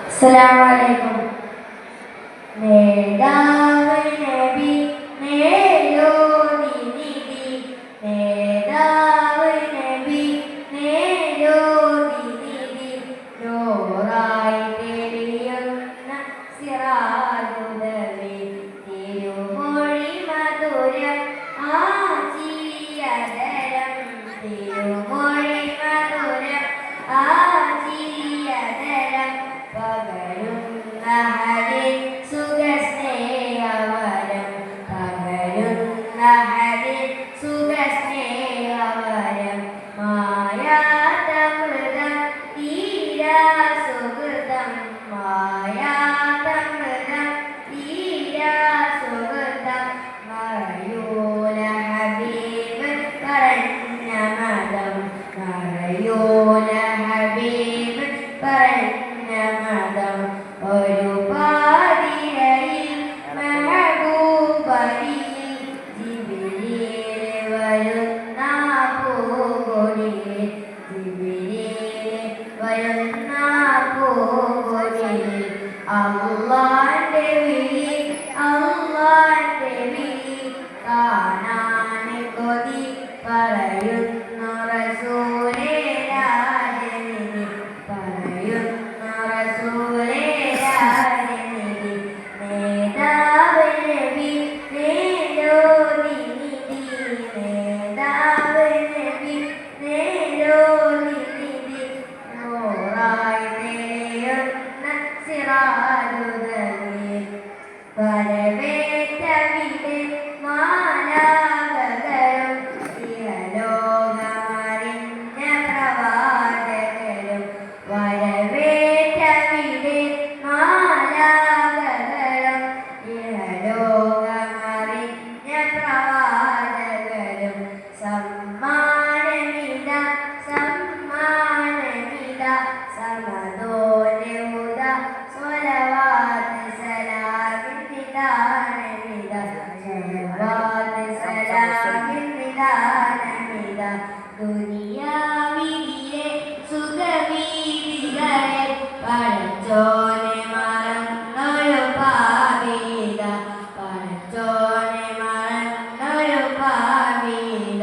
Assalamualaikum. നേതാവ് നബി നേരോനിധി നേതാവ് നബി നേരോനിധി നൂറായി തെളിയുന്ന സിറാജുദവി തിരുമൊഴി മധുരം ആചിയതരം തിരുമൊഴി മധുരം ആചിയതരം പകരുന്ന ഹരി സുഖസ്നേഹവരം പകരുന്ന ഹരി സുഖസ്നേഹവരം മായാതമൃതം തീരാ സുഹൃതം മായാതമൃതം തീരാ സുഹൃതം മറയൂല ഹബീബ് പറഞ്ഞ മതം മറയൂല ഹബീബ് പറഞ്ഞ മതം ഒരു പാതിരയിൽ മെഹബൂബരിയിൽ ജിബ്രീൽ വരുന്ന പൂങ്കൊടിയിൽ ജിബ്രീൽ വരുന്ന പൂങ്കൊടിയിൽ അല്ലാഹുവിന്റെ വിളി അല്ലാഹുവിന്റെ വിളി കാണാൻ കൊതി പറയുന്നു റസൂലേ രാജനിധി പറയുന്നു റസൂലേ രാജനിധി നേതാവ് നബി നേരോനിധി നേതാവ് നബി നേരോനിധി നൂറായി തെളിയുന്ന സിറാജുദവി വരവേറ്റവിടെ മാലാഖകളും ഇഹലോകമറിഞ്ഞ പ്രവാചകരും വരവേറ്റവിടെ മാലാഖകളും ഇഹലോകമറിഞ്ഞ പ്രവാചകരും സമ്മാനമിത സമ്മാനമിത സമദോനമുദ സ്വലവാത്ത് സലാമിൻ നിദാനമിത സ്വലവാത്ത് സലാമിൻ നിദാനമിത ദുനിയാവിലെ സുഖവീതികളെ പടച്ചോനെ മറന്നൊരു പാപിത പടച്ചോനെ മറന്നൊരു പാപിത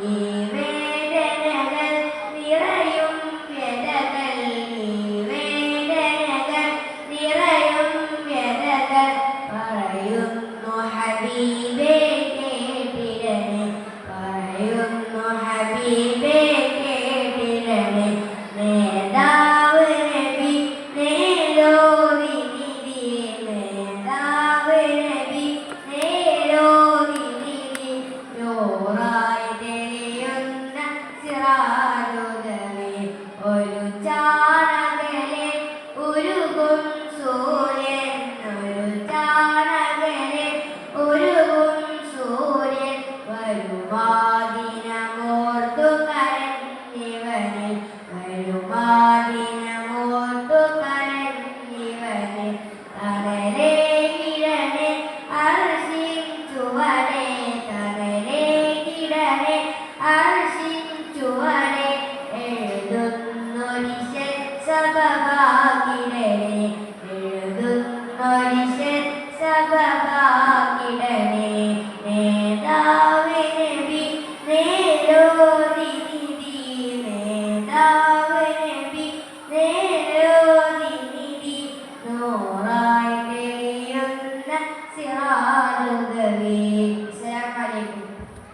ഈ വേദനകൾ നിറയും വ്യതകൾ ഈ വേദനകൾ നിറയും വ്യതകൾ പറയുന്നു ഹബീബേ കേട്ടിരണേ പറയുന്നു ഹബീബേ കേട്ടിരണേ നേതാവ് നബി നേരോനിധി നേതാവ് നബി നേരോനിധി നൂറായി തെളിയുന്ന സിറാജുദവി ഒരു ചാണകലെ ഉരുകും സൂര്യൻ ഒരു ചാണകലെ ഉരുകും സൂര്യൻ വരുമാദിനമോർത്തു കരഞ്ഞിവനെ വരുമാദിനമോർത്തു കരഞ്ഞിവനെ തണലേ കിടനെ അർശിൻ ചുവടെ തണലേ കിടനെ അർശിൻ ചുവടെ എഴുതുന്നൊരിശൻ സബബാക്കിടനെ എഴുതുന്നൊരിശൻ സബബാക്കിടനെ നേതാവ് നബി നേരോനിധി നേതാവ് നബി നേരോനിധി നൂറായി തെളിയുന്ന സിറാജുദവി